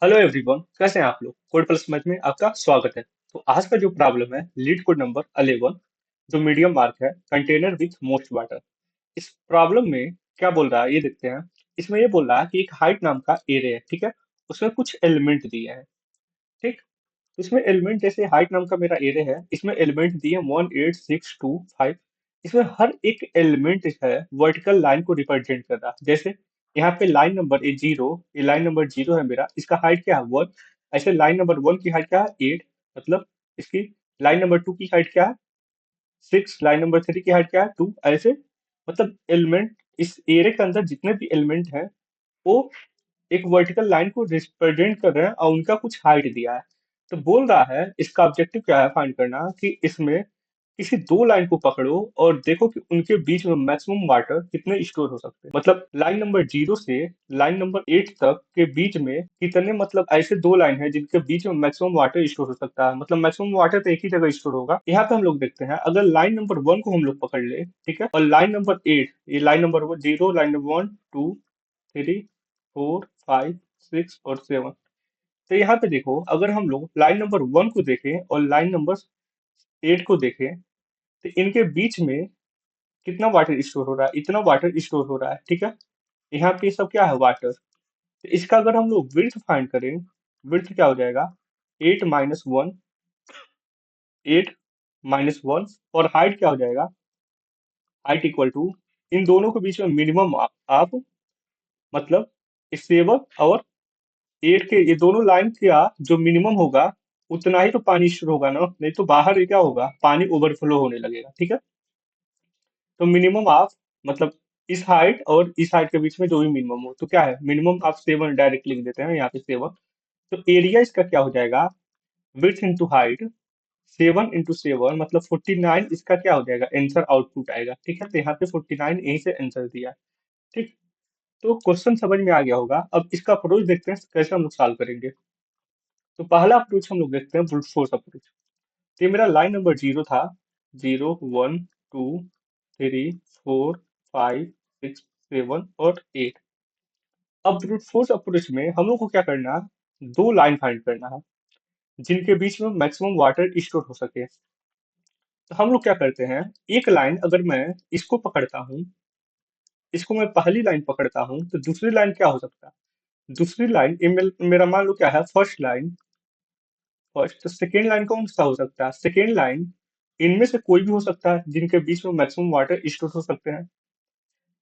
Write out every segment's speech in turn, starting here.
Hello everyone, कैसे हैं आप लोग। कोड प्लस मैथ में आपका स्वागत है। तो आज का जो प्रॉब्लम है, लीड कोड नंबर 11, जो मीडियम मार्क है, कंटेनर विथ मोस्ट वाटर। इस प्रॉब्लम में क्या बोल रहा है ये देखते हैं। इसमें ये बोल रहा है कि एक हाइट नाम का एरे है, ठीक है। उसमें कुछ एलिमेंट दिए हैं, ठीक। तो इसमें एलिमेंट जैसे हाइट नाम का मेरा एरे है, इसमें एलिमेंट दिए 1 8 6 2 5। इसमें हर एक एलिमेंट है वर्टिकल लाइन को रिप्रेजेंट कर रहा है। जैसे यहाँ पे लाइन नंबर ए जीरो, ये लाइन नंबर जीरो है मेरा, इसका हाइट क्या है 1। ऐसे लाइन नंबर 1 की हाइट क्या है 8, मतलब इसकी लाइन नंबर 2 की हाइट क्या है 6, लाइन नंबर 3 की हाइट क्या है 2। ऐसे मतलब एलिमेंट, इस एरे के अंदर जितने भी एलिमेंट हैं वो एक वर्टिकल लाइन को रिप्रेजेंट कर रहे हैं और उनका कुछ हाइट दिया है। तो बोल रहा है इसका ऑब्जेक्टिव क्या है फाइंड करना, कि इसमें किसी दो लाइन को पकड़ो और देखो कि उनके बीच में मैक्सिमम वाटर कितने स्टोर हो सकते हैं। मतलब लाइन नंबर जीरो से लाइन नंबर 8 तक के बीच में कितने, मतलब ऐसे दो लाइन है जिनके बीच में मैक्सिमम वाटर स्टोर हो सकता है। मतलब मैक्सिमम वाटर तो एक ही जगह स्टोर होगा। यहाँ पे हम लोग देखते हैं, अगर लाइन नंबर 1 को हम लोग पकड़ ले, ठीक है, और लाइन नंबर 8, ये line number zero, line number 1 2 3 4 5 6 और 7। तो यहाँ पे देखो, अगर हम लोग लाइन नंबर 1 को देखें और लाइन नंबर 8 को देखें, तो इनके बीच में कितना वाटर स्टोर हो रहा है, इतना वाटर स्टोर हो रहा है, ठीक है। यहाँ पे सब क्या है वाटर। तो इसका अगर हम लोग विड्थ फाइंड करें, विड्थ क्या हो जाएगा 8 - 1, 8 - 1। और हाइट क्या हो जाएगा, हाइट इक्वल टू इन दोनों के बीच में मिनिमम आप, मतलब 7 और 8 के ये दोनों लाइन का जो मिनिमम होगा उतना ही तो पानी स्टोर होगा ना, नहीं तो बाहर ये क्या होगा, पानी ओवरफ्लो होने लगेगा, ठीक है। तो मिनिमम ऑफ, मतलब इस हाइट और इस हाइट के बीच में जो भी मिनिमम हो, तो क्या है मिनिमम ऑफ 7 डायरेक्ट लिख देते हैं यहाँ पे 7। तो एरिया इसका क्या हो जाएगा, विड्थ इंटू हाइट, 7 × 7 मतलब 49। इसका क्या हो जाएगा, आंसर आउटपुट आएगा, ठीक है। तो यहाँ पे 49 यहीं से आंसर दिया, ठीक। तो क्वेश्चन समझ में आ गया होगा। अब इसका अप्रोच देखते हैं कैसे हम लोग सॉल्व करेंगे। तो पहला अप्रोच हम लोग देखते हैं ब्रूट फोर्स अप्रोच। तो ये मेरा लाइन नंबर जीरो था, 0 1 2 3 4 5 6 7 और 8। अब ब्रूट फोर्स अप्रोच में हम लोग को क्या करना है, दो लाइन फाइंड करना है जिनके बीच में मैक्सिमम वाटर स्टोर हो सके। तो हम लोग क्या करते हैं, एक लाइन अगर मैं इसको पकड़ता हूँ, इसको मैं पहली लाइन पकड़ता हूँ, तो दूसरी लाइन क्या हो सकता है, दूसरी लाइन मेरा मान लो क्या है फर्स्ट लाइन। फर्स्ट, तो सेकेंड लाइन कौन सा हो सकता है, सेकेंड लाइन इनमें से कोई भी हो सकता है जिनके बीच में मैक्सिमम वाटर स्टोर हो सकते हैं।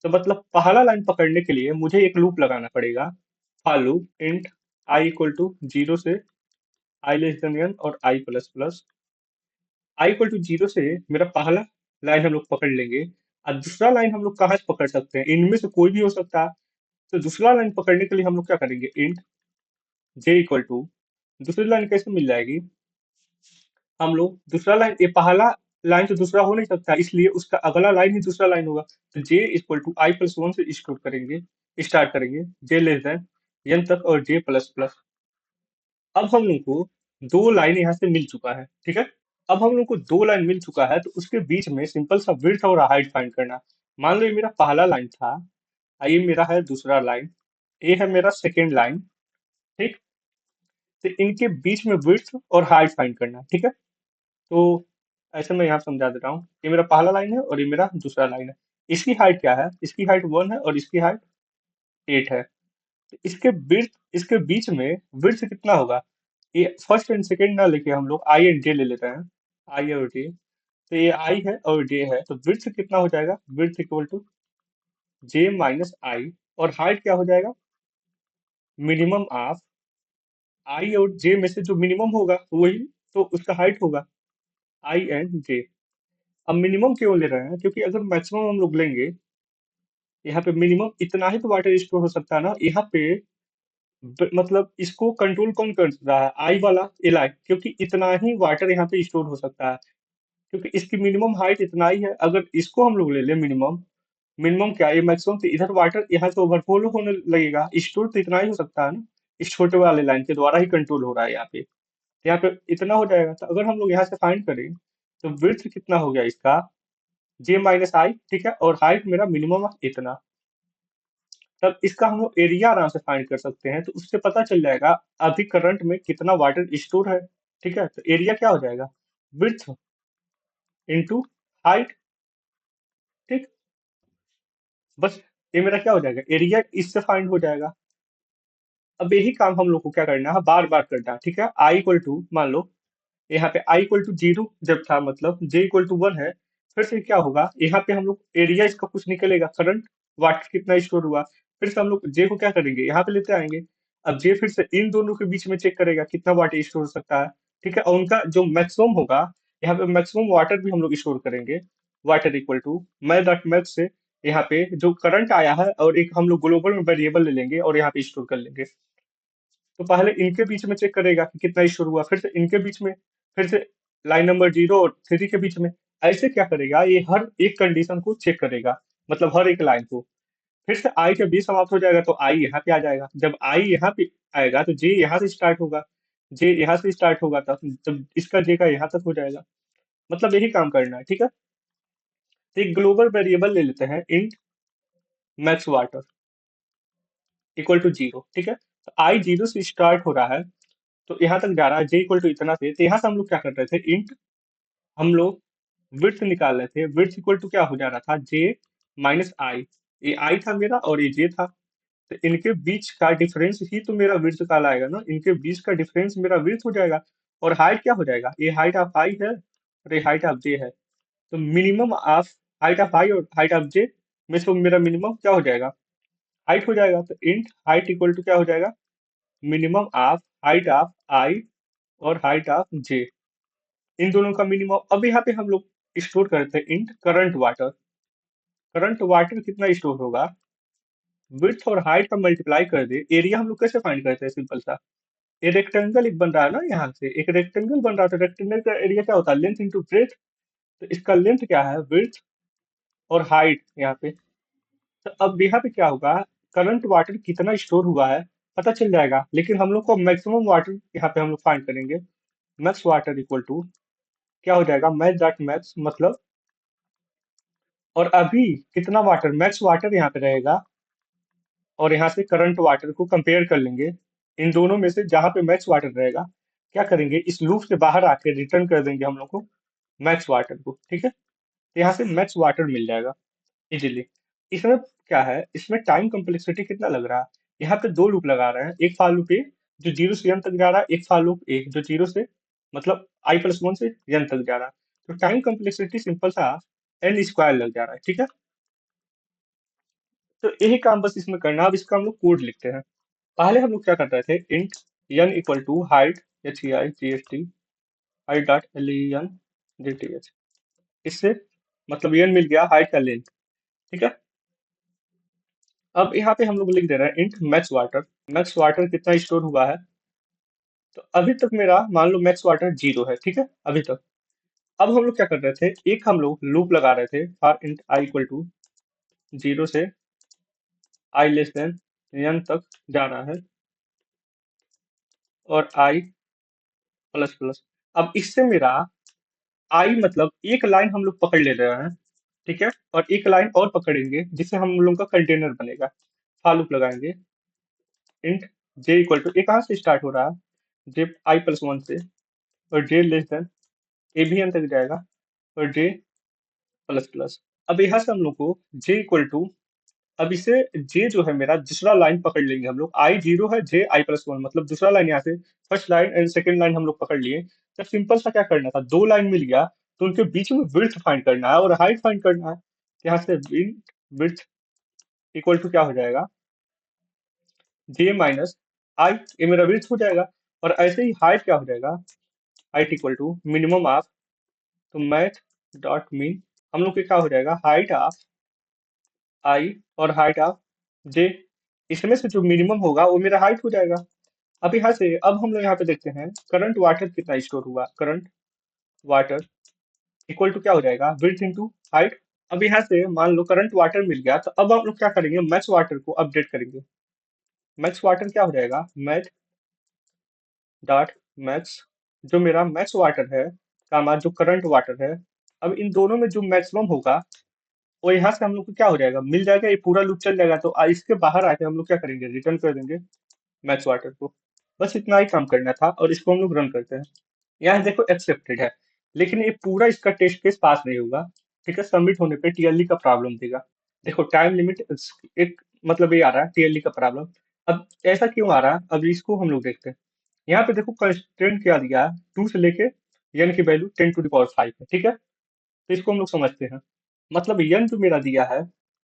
तो मतलब पहला लाइन पकड़ने के लिए मुझे एक लूप लगाना पड़ेगा, for loop int I equal to zero से आई लेस देन एन और i plus plus. I equal to zero से मेरा पहला लाइन हम लोग पकड़ लेंगे, और दूसरा लाइन हम लोग कहाँ से पकड़ सकते हैं, इनमें से कोई भी हो सकता है। तो दूसरा लाइन पकड़ने के लिए हम लोग क्या करेंगे, इंट जे इक्वल टू, दूसरी लाइन कैसे मिल जाएगी, हम लोग दूसरा लाइन, ये पहला लाइन तो दूसरा हो नहीं सकता, इसलिए उसका अगला लाइन ही दूसरा लाइन होगा। तो j equal to i plus one से स्टार्ट करेंगे, स्टार्ट करेंगे जे लेस देन एन तक और जे प्लस प्लस। अब हम लोग को दो लाइन यहाँ से मिल चुका है, ठीक है। अब हम लोग को दो लाइन मिल चुका है, तो उसके बीच में सिंपल सा विड्थ और हाइट फाइंड करना। मान लो ये मेरा पहला लाइन था, ये मेरा है दूसरा लाइन, ये है मेरा सेकेंड लाइन, ठीक। तो इनके बीच में विड्थ और हाइट फाइंड करना, ठीक है। तो ऐसे मैं यहाँ समझा दे रहा हूँ, ये मेरा पहला लाइन है और ये मेरा दूसरा लाइन है। इसकी हाइट क्या है, इसकी हाइट 1 है और इसकी हाइट 8 है। तो इसके बीच में विड्थ कितना होगा, ये फर्स्ट एंड सेकंड ना लेके हम लोग आई एंड जे ले लेते हैं, आई और जे। तो ये आई है और जे है, तो विड्थ कितना हो जाएगा, width equal to j minus i. और हाइट क्या हो जाएगा, मिनिमम ऑफ आई और जे में से जो मिनिमम होगा वही तो उसका हाइट होगा, आई एंड जे। अब मिनिमम क्यों ले रहे हैं, क्योंकि अगर मैक्सिमम हम लोग लेंगे, यहाँ पे मिनिमम इतना ही तो वाटर स्टोर हो सकता है ना। यहाँ पे मतलब इसको कंट्रोल कौन कर रहा है, आई वाला एल आई, क्योंकि इतना ही वाटर यहाँ पे स्टोर हो सकता है, क्योंकि इसकी मिनिमम हाइट इतना ही है। अगर इसको हम लोग ले ले मिनिमम, मिनिमम क्या है मैक्सिमम, तो इधर वाटर यहाँ से ओवरफ्लो होने लगेगा, स्टोर तो इतना ही हो सकता है ना, इस छोटे वाले लाइन के द्वारा ही कंट्रोल हो रहा है यहाँ पे। यहाँ पे इतना हो जाएगा। तो अगर हम लोग यहाँ से फाइंड करें, तो विड्थ कितना हो गया इसका जे माइनस आई, ठीक है, और हाइट मेरा मिनिमम इतना। तब इसका हम लोग एरिया आराम से फाइंड कर सकते हैं, तो उससे पता चल जाएगा अभी करंट में कितना वाटर स्टोर है। ठीक है, तो एरिया क्या हो जाएगा, विड्थ इंटू हाइट। ठीक, बस ये मेरा क्या हो जाएगा, एरिया इससे फाइंड हो जाएगा। अब यही काम हम लोग को क्या करना है, बार बार करना है। ठीक है, आई इक्वल टू, मान लो यहाँ पे आई इक्वल टू जीरो जब था, मतलब जे इक्वल टू वन है, फिर से क्या होगा, यहाँ पे हम लोग एरिया इसका कुछ निकलेगा, करंट वाटर कितना स्टोर हुआ, फिर से हम लोग जे को क्या करेंगे, यहाँ पे लेते आएंगे। अब जे फिर से इन दोनों के बीच में चेक करेगा कितना वाटर स्टोर हो सकता है। ठीक है, और उनका जो मैक्सिमम होगा, यहाँ पे मैक्सिमम वाटर भी हम लोग स्टोर करेंगे। वाटर इक्वल टू मैं डॉट मैक्स से यहाँ पे जो करंट आया है, और एक हम लोग ग्लोबल में वेरिएबल ले लेंगे और यहाँ पे स्टोर कर लेंगे। तो पहले इनके बीच में चेक करेगा कि कितना इश्यूर हुआ, फिर से इनके बीच में, फिर से लाइन नंबर 0 और 3 के बीच में। ऐसे क्या करेगा, ये हर एक कंडीशन को चेक करेगा, मतलब हर एक लाइन को। फिर से आई जब बी समाप्त हो जाएगा तो आई यहाँ पे आ जाएगा, जब आई यहाँ पे आएगा तो जे यहाँ से स्टार्ट होगा, जे यहाँ से स्टार्ट होगा, तब इसका जे का यहाँ तक हो जाएगा। मतलब यही काम करना है। ठीक है, तो एक ग्लोबल वेरिएबल ले लेते हैं, int max water equal to zero. ठीक है, तो आई जीरो से स्टार्ट हो रहा है, तो यहाँ तक जा रहा है, जे इक्वल टू इतना से, तो यहाँ से हम लोग क्या कर रहे थे, इंट हम लोग विड्थ निकाल रहे थे। विड्थ इक्वल टू क्या हो जा रहा था, जे माइनस आई। ये आई था मेरा और ये जे था, तो इनके बीच का डिफरेंस ही तो मेरा विड्थ कहलाएगा ना, इनके बीच का डिफरेंस मेरा विड्थ हो जाएगा। और हाइट क्या हो जाएगा, ये हाइट ऑफ आई है और ये हाइट ऑफ जे है। तो मिनिमम ऑफ हाइट ऑफ आई और हाइट ऑफ जे में से मेरा मिनिमम क्या हो जाएगा, हाइट हो जाएगा। तो इंट हाइट इक्वल टू क्या हो जाएगा, मिनिमम ऑफ हाइट ऑफ आई और हाइट ऑफ जे, इन दोनों का मिनिमम। अब यहाँ पे हम लोग स्टोर करते हैं int current water. Current water कितना स्टोर होगा, विड्थ और हाइट का मल्टीप्लाई कर दे। एरिया हम लोग कैसे फाइंड करते हैं, सिंपल सा, ये रेक्टेंगल एक बन रहा है ना, यहाँ से एक रेक्टेंगल बन रहा है, तो रेक्टेंगल का एरिया क्या होता है, लेंथ इंटू ब्रेथ। तो इसका लेंथ क्या है, विड्थ और हाइट यहाँ पे। तो अब यहाँ पे क्या होगा, करंट वाटर कितना स्टोर हुआ है पता चल जाएगा, लेकिन हम लोग को मैक्सिमम वाटर यहाँ पे हम लोग फाइंड करेंगे। मैक्स वाटर इक्वल टू क्या हो जाएगा, मैक्स डॉट मैक्स, मतलब और अभी कितना वाटर, मैक्स वाटर यहाँ पे रहेगा, और यहाँ से करंट वाटर को कंपेयर कर लेंगे। इन दोनों में से जहां पे मैक्स वाटर रहेगा, क्या करेंगे, इस लूप से बाहर आके रिटर्न कर देंगे हम लोग को मैक्स वाटर को। ठीक है, तो यहाँ से मैक्स वाटर मिल जाएगा इजीली। इसमें क्या है, इसमें टाइम कम्प्लेक्सिटी कितना लग रहा है, यहाँ पे दो लूप लगा रहे हैं, एक फॉर लूप ए जो जीरो से एन तक जा रहा है, एक फॉर लूप ए जो जीरो से मतलब आई प्लस वन से एन तक जा रहा है। तो टाइम कम्प्लेक्सिटी सिंपल सा एन स्क्वायर लग जा रहा है। ठीक है, तो यही काम बस इसमें करना है। अब इसका हम लोग कोड लिखते हैं। पहले हम लोग क्या कर रहे थे, int N equal to height, H E I G H T, height dot L E N G T H. इससे मतलब एन मिल गया हाइट का लेंथ। ठीक है, अब यहाँ पे हम लोग लिख दे रहे हैं int max water. Max water कितना स्टोर हुआ है, तो अभी तक मेरा मान लो मैक्स वाटर जीरो है। ठीक है, अभी तक। अब हम लोग क्या कर रहे थे, एक हम लोग लूप लगा रहे थे for int I equal to zero से आई लेस देन एन तक जा रहा है, और आई प्लस प्लस। अब इससे मेरा आई मतलब एक लाइन हम लोग पकड़ ले रहे हैं। ठीक है, और एक लाइन और पकड़ेंगे जिससे हम लोग का कंटेनर बनेगा। फॉर लूप लगाएंगे, इंट जे इक्वल टू, ये कहाँ से स्टार्ट हो रहा है, जे आई प्लस वन से, और जे लेस देन ए भी एन तक जाएगा, और जे प्लस प्लस। अब यहाँ से हम लोग को जे इक्वल टू, अब इसे जे जो है मेरा दूसरा लाइन पकड़ लेंगे हम लोग, आई जीरो है, जे आई प्लस वन, मतलब दूसरा लाइन यहाँ से first line and second line हम लोग पकड़ लिए। जब सिंपल सा क्या करना था, दो लाइन मिल गया तो उनके बीच में विड्थ फाइंड करना है और हाइट फाइंड करना है। यहाँ से विड्थ इक्वल टू क्या हो जाएगा, जे माइनस आई, ये मेरा विड्थ हो जाएगा। और ऐसे ही हाइट क्या हो जाएगा, height equal to minimum of, तो मैथ डॉट मीन, हम लोग के क्या हो जाएगा, हाइट ऑफ आई और हाइट ऑफ जे, इसमें से जो मिनिमम होगा वो मेरा हाइट हो जाएगा। अब यहाँ से अब हम लोग यहाँ पे देखते हैं करंट वाटर कितना स्टोर हुआ, करंट वाटर इक्वल टू क्या हो जाएगा, विड्थ इनटू हाइट। अब यहाँ से मान लो करंट वाटर मिल गया, तो अब हम लोग क्या करेंगे, मैक्स वाटर को अपडेट करेंगे। मैक्स वाटर क्या हो जाएगा, मैथ डॉट मैक्स, जो मेरा मैक्स वाटर है कामा जो करंट वाटर है, अब इन दोनों में जो मैक्सिमम होगा और यहाँ से हम लोग को क्या हो जाएगा, मिल जाएगा, ये पूरा लूप चल जाएगा। तो इसके बाहर आके हम लोग क्या करेंगे, रिटर्न कर देंगे मैक्स वाटर को। बस इतना ही काम करना था, और इसको हम लोग रन करते हैं। यहाँ देखो एक्सेप्टेड है, लेकिन ये पूरा इसका टेस्ट केस पास नहीं होगा। ठीक है, सबमिट होने पे टीएलई का प्रॉब्लम देगा। देखो टाइम लिमिट एक, मतलब ये आ रहा है टीएलई का प्रॉब्लम। अब ऐसा क्यों आ रहा है, अब इसको हम लोग देखते हैं। यहाँ पे देखो कंस्ट्रेंट क्या दिया है, 2 से लेके n की वैल्यू 10⁵ है। ठीक है, तो इसको हम लोग समझते हैं। मतलब n जो मेरा दिया है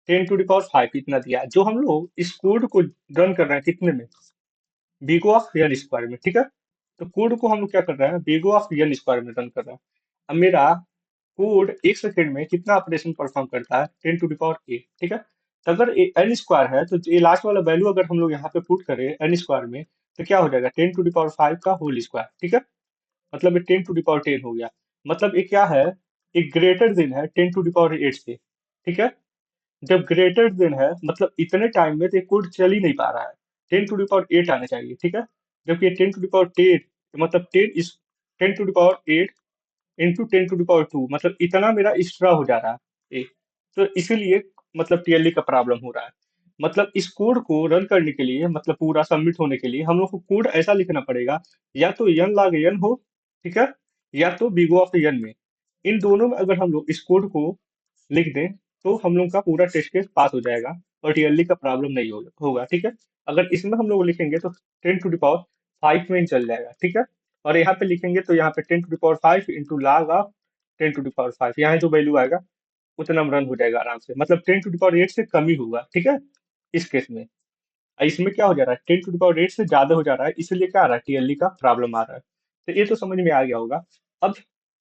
10⁵ इतना दिया है, जो हम लोग इस कोड को रन कर रहे हैं कितने में, बीगो ऑफ एन स्क्वायर में। ठीक है, तो कोड को हम लोग क्या कर रहे हैं, बीगो ऑफ एन स्क्वायर में रन कर रहे हैं। अब मेरा कोड 1 सेकेंड में कितना ऑपरेशन परफॉर्म करता है, 10⁸ ठीक है। तो अगर एन स्क्वायर है, तो ये लास्ट वाला वैल्यू अगर हम लोग यहाँ पे पुट करें एन स्क्वायर में, तो क्या हो जाएगा, 10⁵ का होल स्क्वायर। ठीक है, मतलब ये 10⁻10 हो गया। मतलब ये क्या है, एक ग्रेटर देन है 10⁸ से। ठीक है, जब ग्रेटर देन है मतलब इतने टाइम में तो ये कोड चल ही नहीं पा रहा है, 10⁸ आना चाहिए। ठीक है, जबकि ये 10⁸10, मतलब 10⁸ इंटू 10⁻2, मतलब इतना मेरा एक्स्ट्रा हो जा रहा है। तो इसीलिए मतलब टीएलई का प्रॉब्लम हो रहा है। मतलब इस कोड को रन करने के लिए, मतलब पूरा सबमिट होने के लिए हम लोग को कोड ऐसा लिखना पड़ेगा, या तो यन log n हो, ठीक है, या तो बिग ऑफ यन में। इन दोनों में अगर हम लोग इस कोड को लिख दें, तो हम लोग का पूरा टेस्ट केस पास हो जाएगा, और टीएलई का प्रॉब्लम नहीं होगा। ठीक है, अगर इसमें हम लोग लिखेंगे तो 10⁵ में ही चल जाएगा। ठीक है, और यहाँ पे लिखेंगे तो यहाँ पे 10⁵ इंटू log ऑफ 10⁵, यहाँ जो वैल्यू आएगा उतना रन हो जाएगा आराम से, मतलब 10⁸ से कम ही होगा। ठीक है, इस केस में। इसमें क्या हो जा रहा है, 10⁸ से ज्यादा हो जा रहा है, इसलिए क्या आ रहा है, टीएलई का प्रॉब्लम आ रहा है। तो ये तो समझ में आ गया होगा। अब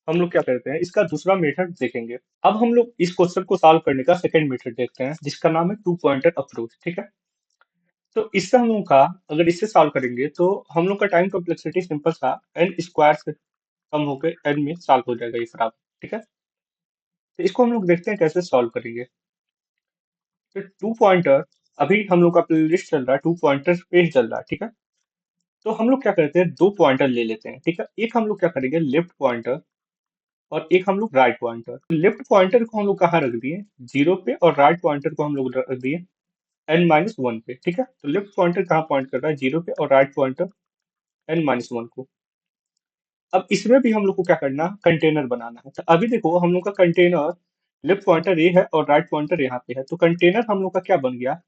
हम लोग क्या करते हैं, इसका दूसरा मेथड देखेंगे। अब हम लोग इस क्वेश्चन को सॉल्व करने का सेकंड मेथड देखते हैं, जिसका नाम है 2 पॉइंटर अप्रोच। ठीक है, तो इससे हम लोग का, अगर इससे सॉल्व करेंगे तो हम लोग का टाइम कॉम्प्लेक्सिटी सिंपल सा एन स्क्वायर से कम होकर एन में सॉल्व हो जाएगा ये प्रॉब्लम। ठीक है, तो इसको हम लोग देखते हैं कैसे सॉल्व करेंगे। तो 2 पॉइंटर, अभी हम लोग का प्ले लिस्ट चल रहा है, 2 पॉइंटर पे ही चल रहा है। ठीक है, तो हम लोग क्या करते हैं, 2 पॉइंटर ले लेते हैं। ठीक है, एक हम लोग क्या करेंगे लेफ्ट पॉइंटर, और एक हम लोग राइट पॉइंटर। लेफ्ट पॉइंटर को हम लोग कहाँ रख दिए, 0 पे, और राइट पॉइंटर को हम लोग रख दिए n-1 पे। ठीक है, तो लेफ्ट पॉइंटर कहाँ पॉइंट कर रहा है, 0 पे, और राइट पॉइंटर n-1 को। अब इसमें भी हम लोग को क्या करना, कंटेनर बनाना है। तो अभी देखो हम लोग का कंटेनर, लेफ्ट पॉइंटर ए है और राइट पॉइंटर यहाँ पे है, तो कंटेनर हम लोग का क्या बन गया,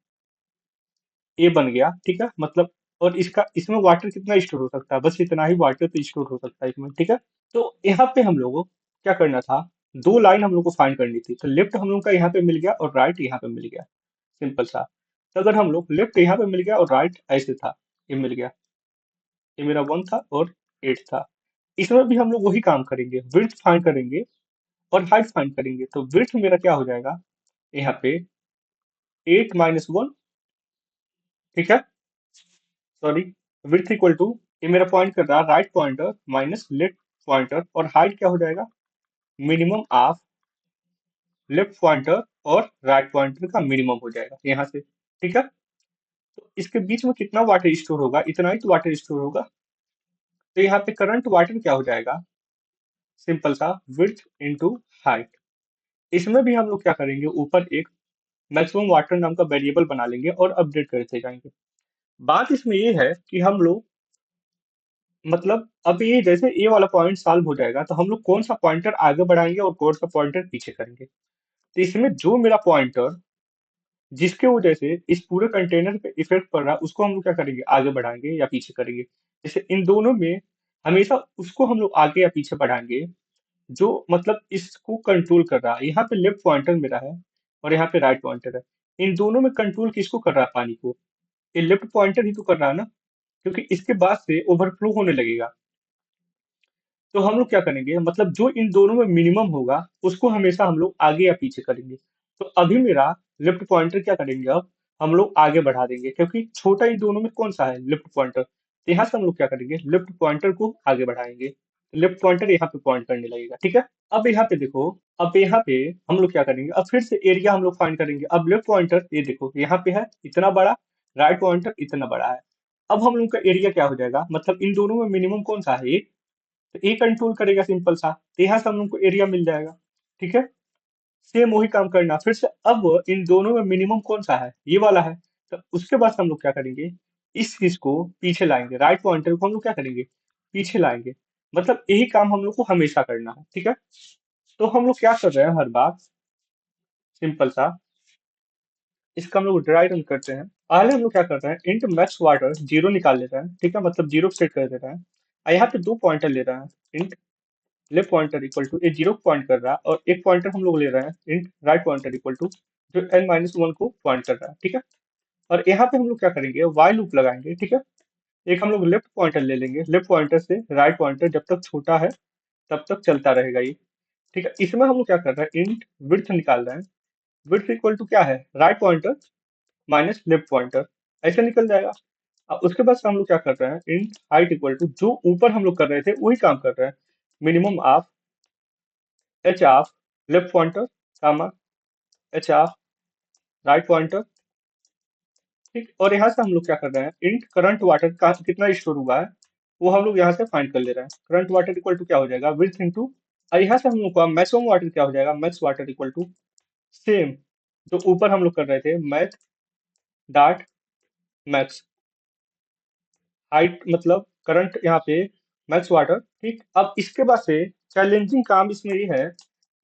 ए बन गया। ठीक है, मतलब, और इसका, इसमें वाटर कितना स्टोर हो सकता है, बस इतना ही वाटर तो स्टोर हो सकता है इसमें। ठीक है, तो यहाँ पे हम लोग को क्या करना था, 2 लाइन हम लोग को फाइंड करनी थी। तो लेफ्ट हम लोग का यहाँ पे मिल गया और राइट यहाँ पे मिल गया, सिंपल सा। तो अगर हम लोग लेफ्ट यहाँ पे मिल गया और राइट ऐसे था, ये मिल गया, ये मेरा 1 था और 8 था। इसमें भी हम लोग वही काम करेंगे, विड्थ फाइंड करेंगे और हाइट फाइंड करेंगे। तो विड्थ मेरा क्या हो जाएगा, यहाँ पे 8 - 1। ठीक है, सॉरी, विड्थ इक्वल टू, ये मेरा पॉइंट कर रहा है right pointer minus left pointer, और हाइट क्या हो जाएगा, मिनिमम ऑफ लेफ्ट पॉइंटर और राइट पॉइंटर का मिनिमम हो जाएगा यहाँ से। ठीक है, तो इसके बीच में कितना वाटर स्टोर होगा, इतना ही तो वाटर स्टोर होगा। तो यहाँ पे करंट वाटर क्या हो जाएगा, सिंपल सा, विड्थ इंटू हाइट। इसमें भी हम लोग क्या करेंगे, ऊपर एक मैक्सिमम वाटर नाम का वेरिएबल बना लेंगे और अपडेट करते जाएंगे। बात इसमें ये है कि हम लोग, मतलब अब ये जैसे ए वाला पॉइंट सॉल्व हो जाएगा, तो हम लोग कौन सा पॉइंटर आगे बढ़ाएंगे और कौन सा पॉइंटर पीछे करेंगे। तो इसमें जो मेरा पॉइंटर, जिसके वजह से इस पूरे कंटेनर पे इफेक्ट पड़ रहा है, उसको हम लोग क्या करेंगे, आगे बढ़ाएंगे या पीछे करेंगे। जैसे इन दोनों में हमेशा उसको हम लोग आगे या पीछे बढ़ाएंगे, जो मतलब इसको कंट्रोल कर रहा है। यहाँ पे लेफ्ट पॉइंटर मेरा है और यहाँ पे राइट पॉइंटर है। इन दोनों में कंट्रोल किसको कर रहा है, पानी को। ये लेफ्ट पॉइंटर ही तो कर रहा है ना, क्योंकि इसके बाद से ओवरफ्लो होने लगेगा। तो हम लोग क्या करेंगे, मतलब जो इन दोनों में मिनिमम होगा उसको हमेशा हम लोग आगे या पीछे करेंगे। तो अभी मेरा लेफ्ट पॉइंटर क्या करेंगे, अब हम लोग आगे बढ़ा देंगे, क्योंकि छोटा इन दोनों में कौन सा है, लेफ्ट पॉइंटर। तो यहाँ से हम लोग क्या करेंगे, लेफ्ट पॉइंटर को आगे बढ़ाएंगे, लेफ्ट पॉइंटर यहाँ पे पॉइंट करने लगेगा। ठीक है, अब यहाँ पे देखो, अब यहाँ पे हम लोग क्या करेंगे, अब फिर से एरिया हम लोग फाइंड करेंगे। अब लेफ्ट पॉइंटर ये देखो यहाँ पे है इतना बड़ा, राइट पॉइंटर इतना बड़ा है। अब हम लोग का एरिया क्या हो जाएगा, मतलब इन दोनों में मिनिमम कौन सा है, तो ए कंट्रोल करेगा, सिंपल सा। तो यहाँ से हम लोग को एरिया मिल जाएगा। ठीक है, सेम वही काम करना फिर से। अब इन दोनों में मिनिमम कौन सा है, ये वाला है। तो उसके बाद हम लोग क्या करेंगे, इस चीज को पीछे लाएंगे, राइट पॉइंटर को हम लोग क्या करेंगे, पीछे लाएंगे। मतलब यही काम हम लोग को हमेशा करना है, ठीक है। तो हम लोग क्या कर रहे हैं हर बार, सिंपल सा, इसका हम लोग ड्राई रन करते हैं। पहले हम लोग क्या करते हैं, इंट मैक्स वाटर जीरो निकाल लेते हैं, ठीक है, मतलब जीरो सेट कर देते हैं। और यहाँ पे दो पॉइंटर ले रहे हैं, int left pointer equal to, ये जीरो पॉइंट कर रहा है, और एक पॉइंटर हम लोग ले रहे हैं int right pointer equal to, जो n माइनस वन को पॉइंट कर रहा है, ठीक है। और यहाँ पे हम लोग क्या करेंगे, वाई लूप लगाएंगे, ठीक है। एक हम लोग लेफ्ट पॉइंटर ले लेंगे, लेफ्ट पॉइंटर से राइट पॉइंटर जब तक छोटा है तब तक चलता रहेगा ये, ठीक है। इसमें हम लोग क्या कर रहे हैं, इंट विड्थ निकाल रहे हैं। विड्थ इक्वल टू क्या है, right pointer minus left pointer, ऐसे निकल जाएगा। अब उसके बाद से हम लोग क्या कर रहे हैं, इंट हाइट इक्वल टू, जो ऊपर हम लोग कर रहे थे वही काम कर रहे हैं, minimum of H of left pointer comma H of right pointer, ठीक। और यहाँ से हम लोग क्या कर रहे हैं, इंट करंट वाटर का कितना स्टोर हुआ है वो हम लोग यहाँ से फाइंड कर ले रहे हैं। करंट वाटर इक्वल टू क्या हो जाएगा, विड्थ इनटू, और यहाँ से हम लोग का मैक्सिमम वाटर क्या हो जाएगा, max water equal to same जो ऊपर हम लोग कर रहे थे, मैथ डॉट मैक्स हाइट, मतलब करंट यहाँ पे मैक्स वाटर, ठीक। अब इसके बाद से चैलेंजिंग काम इसमें ये है,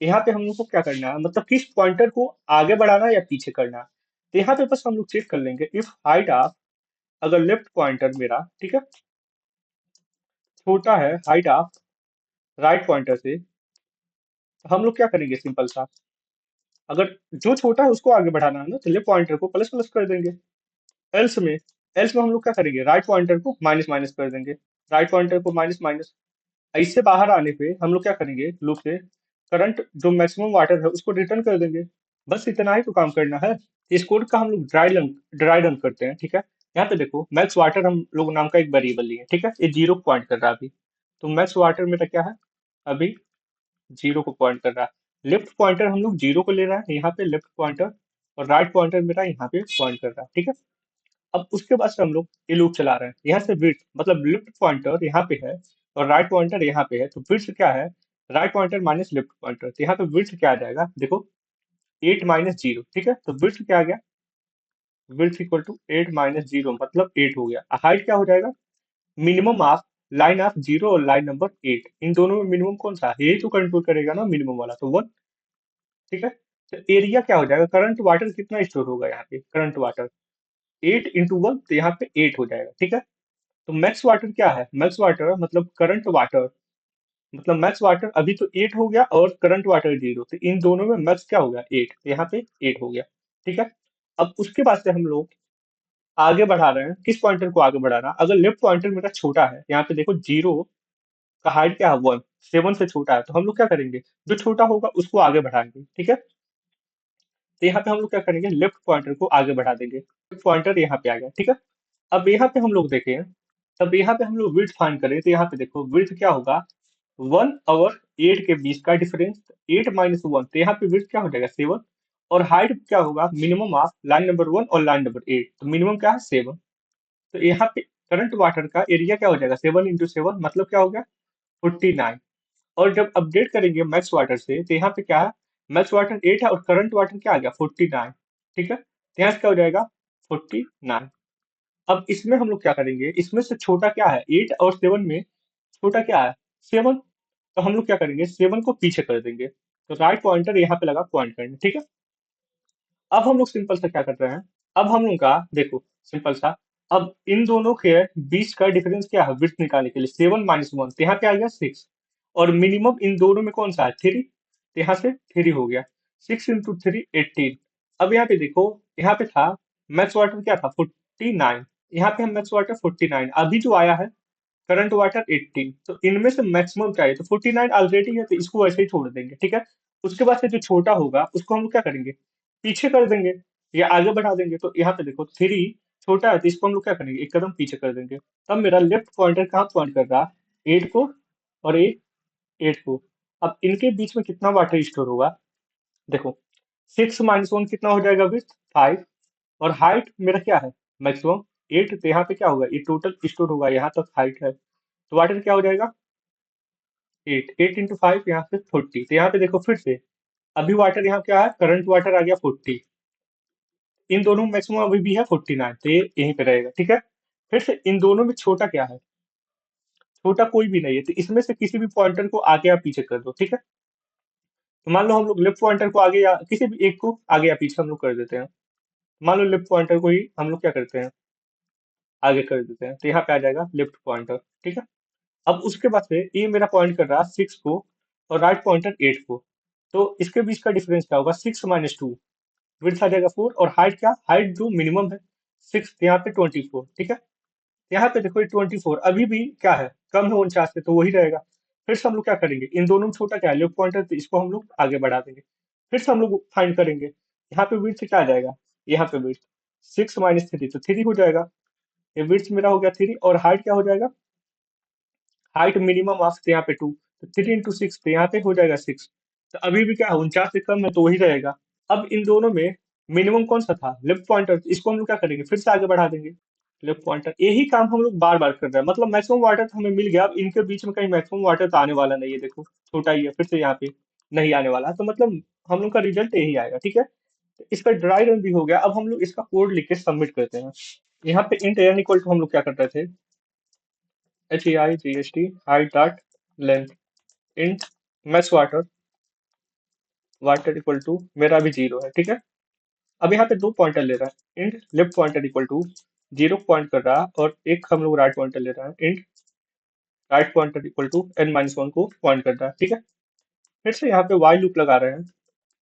यहाँ पे हम लोग को क्या करना है, मतलब किस पॉइंटर को आगे बढ़ाना है या पीछे करना है। तो यहाँ पे बस हम लोग चेक कर लेंगे, इफ हाइट ऑफ, अगर लेफ्ट पॉइंटर मेरा, ठीक है, छोटा है हाइट ऑफ राइट पॉइंटर से, तो हम लोग क्या करेंगे, सिंपल सा, अगर जो छोटा है उसको आगे बढ़ाना है ना, तो लेफ्ट पॉइंटर को प्लस प्लस कर देंगे। एल्स में हम लोग क्या करेंगे, राइट पॉइंटर को माइनस माइनस कर देंगे, राइट पॉइंटर को माइनस माइनस। इससे बाहर आने पे हम लोग क्या करेंगे, लूप से करंट जो मैक्सिमम वाटर है उसको रिटर्न कर देंगे। बस इतना ही तो काम करना है। इस कोड का हम लोग ड्राई रन करते हैं, ठीक है। यहाँ पे देखो, मैक्स वाटर हम लोग नाम का एक वेरिएबल लिए, ठीक है, ये जीरो पॉइंट कर रहा है अभी। तो मैक्स वाटर मेरा क्या है, अभी जीरो को पॉइंट कर रहा है। लेफ्ट पॉइंटर हम लोग जीरो को ले रहा है यहाँ पे लेफ्ट पॉइंटर, और राइट पॉइंटर मेरा यहाँ पे पॉइंट कर रहा है, ठीक है। अब उसके बाद से हम लोग ये लूप चला रहे हैं, यहाँ से विड्थ, मतलब लेफ्ट पॉइंटर यहाँ पे है और राइट पॉइंटर यहाँ पे है, तो विड्थ क्या है, right pointer minus left pointer, तो यहाँ पे विड्थ क्या आ जाएगा, देखो 8 - 0, ठीक है। तो विड्थ क्या आ गया, विड्थ इक्वल टू 8 - 0, मतलब 8 हो गया। हाइट क्या हो जाएगा, minimum of line of zero और लाइन नंबर 8, इन दोनों में मिनिमम कौन सा है, यही तो कंट्रोल करेगा ना मिनिमम वाला, तो 1, ठीक है। तो एरिया क्या हो जाएगा, करंट वाटर कितना स्टोर होगा यहाँ पे, करंट वाटर 8 × 1, तो यहाँ पे 8 हो जाएगा, ठीक है। तो मैक्स वाटर क्या है, मैक्स वाटर मतलब करंट वाटर, मतलब मैक्स वाटर अभी तो 8 हो गया और करंट वाटर जीरो, तो इन दोनों में मैक्स क्या हो गया, 8, तो यहाँ पे 8 हो गया, ठीक है। अब उसके बाद से हम लोग आगे बढ़ा रहे हैं, किस पॉइंटर को आगे बढ़ाना, अगर लेफ्ट पॉइंटर मेरा छोटा है, यहाँ पे देखो जीरो का हाइट क्या है 1, 7 से छोटा है, तो हम लोग क्या करेंगे, जो छोटा होगा उसको आगे बढ़ाएंगे, ठीक है। तो यहाँ पे हम लोग क्या करेंगे, लेफ्ट पॉइंटर को आगे बढ़ा देंगे, लेफ्ट पॉइंटर यहाँ पे आ गया, ठीक है। अब यहाँ पे हम लोग देखें, तब यहाँ पे हम लोग विड्थ फाइंड करें, तो यहाँ पे देखो विड्थ क्या होगा, 1 और 8 के बीच का डिफरेंस, 8 - 1, तो यहाँ पे विड्थ क्या हो जाएगा, 7। और हाइट क्या होगा, मिनिमम ऑफ लाइन नंबर 1 और लाइन नंबर 8, तो मिनिमम क्या है 7। तो यहाँ पे करंट वाटर का एरिया क्या हो जाएगा, 7 × 7, मतलब क्या हो गया 49। और जब अपडेट करेंगे मैक्स वाटर से, तो यहाँ पे क्या है, मैक्स वाटर 8 है और करंट वाटर क्या आ गया 49, ठीक है। तो यहाँ से क्या हो जाएगा 49। अब इसमें हम लोग क्या करेंगे, इसमें से छोटा क्या है, 8 और 7 में छोटा क्या है, 7। तो हम लोग क्या करेंगे, 7 को पीछे कर देंगे, तो राइट पॉइंटर यहाँ पे लगा पॉइंट करने, ठीक है। अब हम लोग सिंपल सा क्या कर रहे हैं, अब हम लोग का देखो सिंपल सा, अब इन दोनों के बीच का डिफरेंस क्या है, विड्थ निकालने के लिए 7 - 1, तो यहाँ पे आ गया 6। और मिनिमम इन दोनों में कौन सा है, 3, तो यहाँ से 3 हो गया, 6 × 3 18। अब यहाँ पे देखो, यहाँ पे था मैक्स वाटर क्या था 49, यहाँ पे हम मैक्स वाटर 49, अभी जो आया है करंट वाटर 18, तो इनमें से मैक्सिमम क्या है, तो 49 ऑलरेडी है, तो इसको वैसे ही छोड़ देंगे, ठीक है। उसके बाद से जो छोटा होगा उसको हम लोग क्या करेंगे, पीछे कर देंगे या आगे बढ़ा देंगे। तो यहाँ पे देखो 3 छोटा है, तो इसको हम लोग क्या करेंगे, एक कदम पीछे कर देंगे। तब मेरा लेफ्ट पॉइंटर कहाँ पॉइंट कर रहा है, 8 को, और ये 8 को। अब इनके बीच में कितना वाटर स्टोर होगा, देखो 6 - 1 कितना हो जाएगा, विथ 5, और हाइट मेरा क्या है मैक्सिमम 8, तो यहाँ पे क्या होगा, ये टोटल स्टोर होगा, यहाँ तक हाइट है, तो वाटर क्या हो जाएगा 8, 8 × 5 यहाँ पे 40, तो यहाँ पे देखो फिर से अभी वाटर यहाँ क्या है, करंट वाटर आ गया 40, इन दोनों में मैक्सिमम अभी भी है 49, तो ये यहीं पे रहेगा, ठीक है। फिर से इन दोनों में छोटा क्या है, छोटा कोई भी नहीं है, तो इसमें से किसी भी पॉइंटर को आगे या पीछे कर दो, ठीक है। तो मान लो हम लोग लेफ्ट पॉइंटर को आगे या किसी भी एक को आगे या पीछे हम लोग कर देते हैं। मान लो लेफ्ट पॉइंटर को ही हम लोग क्या करते हैं, आगे कर देते हैं, तो यहाँ पे आ जाएगा लेफ्ट पॉइंटर, ठीक है। अब उसके बाद से ये मेरा पॉइंट कर रहा है 6 को और राइट पॉइंटर 8 को, तो इसके बीच का डिफरेंस क्या होगा, 6 - 2, विड्थ आ जाएगा 4, और हाइट क्या, हाइट जो मिनिमम है 6, यहाँ पे 24, ठीक है। यहाँ पे देखो ये 24 अभी भी क्या है, कम है 49 से, तो वही रहेगा। फिर से हम लोग क्या करेंगे, इन दोनों में छोटा क्या है, लेफ्ट पॉइंटर, तो इसको हम लोग आगे बढ़ा देंगे। फिर से हम लोग फाइंड करेंगे, यहाँ पे विड्थ क्या आ जाएगा, यहाँ पे विड्थ 6 - 3, तो 3 हो जाएगा। ये विड्थ मेरा हो गया 3, और हाइट क्या हो जाएगा, हाइट मिनिमम ऑफ यहाँ पे 2, तो 3 × 6, तो यहाँ पे हो जाएगा 6। तो अभी भी क्या है, 49 से कम है, तो वही रहेगा। अब इन दोनों में मिनिमम कौन सा था, लेफ्ट पॉइंटर, इसको हम लोग क्या करेंगे, फिर से आगे बढ़ा देंगे लेफ्ट पॉइंटर। यही काम हम लोग बार बार कर रहे हैं, मतलब मैक्सिमम वाटर तो हमें मिल गया, अब इनके बीच में कहीं मैक्सिमम वाटर तो आने वाला नहीं है, देखो छोटा ही है, फिर से यहाँ पे नहीं आने वाला, तो मतलब हम लोग का रिजल्ट यही आएगा, ठीक है। तो इसका ड्राई रन भी हो गया, अब हम लोग इसका कोड लिख के सबमिट करते हैं। यहाँ पे इंट n इक्वल टू हम लोग क्या कर रहे थे, height dot length int max water, water equal to मेरा भी 0 है, ठीक है। अब यहाँ पे दो पॉइंटर ले रहा है, int left pointer equal to 0 point कर रहा है, और एक हम लोग राइट पॉइंटर ले रहा है, int right pointer equal to n - 1 को पॉइंट कर रहा है, ठीक है। फिर से यहाँ पे वाई लूप लगा रहे हैं,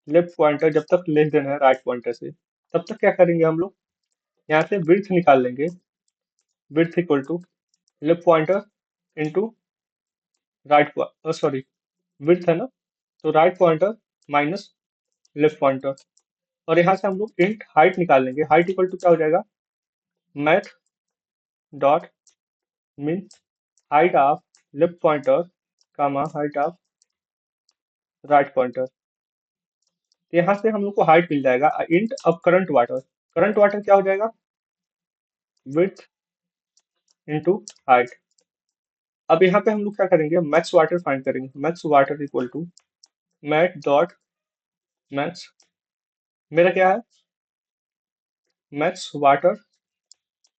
लेफ्ट पॉइंटर जब तक लेस देन है राइट पॉइंटर से, तब तक क्या करेंगे हम लोग, यहाँ से विड्थ निकाल लेंगे, width equal to left pointer into right, sorry width है ना, तो right pointer minus left pointer, और यहाँ से हम लोग इंट हाइट निकाल लेंगे, हाइट इक्वल टू क्या हो जाएगा, math dot min height of left pointer comma height of right pointer. तो यहाँ से हम लोग को हाइट मिल जाएगा, इंट अब करंट वाटर क्या हो जाएगा, विड्थ इंटू हाइट। अब यहाँ पे हम लोग क्या करेंगे, मैक्स वाटर फाइंड करेंगे, max water equal to math dot max, मेरा क्या है, मैक्स वाटर,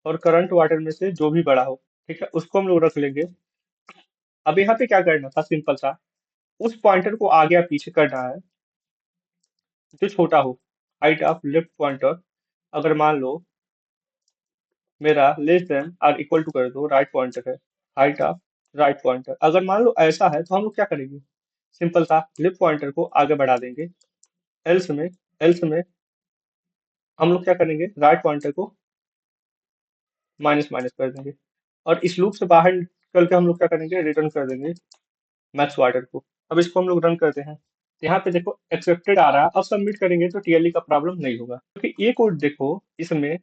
और करंट वाटर में से जो भी बड़ा हो, ठीक है, उसको हम लोग रख लेंगे। अब यहाँ पे क्या करना था, सिंपल सा, उस पॉइंटर को आगे या पीछे करना है जो छोटा हो, हाइट ऑफ लेफ्ट पॉइंटर, अगर मान लो मेरा लेस देन और इक्वल टू कर दो राइट पॉइंटर है, हाइट ऑफ राइट पॉइंटर, अगर मान लो ऐसा है तो हम लोग क्या करेंगे, सिंपल सा लेफ्ट पॉइंटर को आगे बढ़ा देंगे, एल्स में एल्स में हम लोग क्या करेंगे, राइट पॉइंटर को माइनस माइनस कर देंगे, और इस लूप से बाहर निकल के हम लोग क्या करेंगे, रिटर्न कर देंगे मैक्स वाटर को। अब इसको हम लोग रन करते हैं, तो यहाँ पे देखो एक्सेप्टेड आ रहा है, अब सबमिट करेंगे तो टीएलई का प्रॉब्लम नहीं होगा, क्योंकि ये कोड देखो, इसमें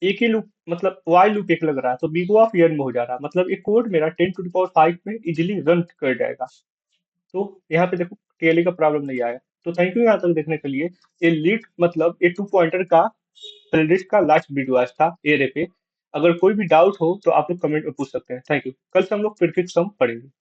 एक ही लूप, मतलब वाई लूप एक लग रहा है, तो बिग ऑफ ईयर में हो जा रहा है, मतलब ये कोड मेरा 10⁵ में इजिली रन कर जाएगा। तो यहाँ पे देखो टीएलई का प्रॉब्लम नहीं आया। तो थैंक यू यहाँ तक देखने के लिए। ये लीड मतलब ये 2 पॉइंटर का प्लेलिस्ट का लास्ट वीडियो आज था एरे पे। अगर कोई भी डाउट हो तो आप लोग कमेंट में पूछ सकते हैं। Thank you. कल से हम लोग प्रीफिक्स सम पढ़ेंगे।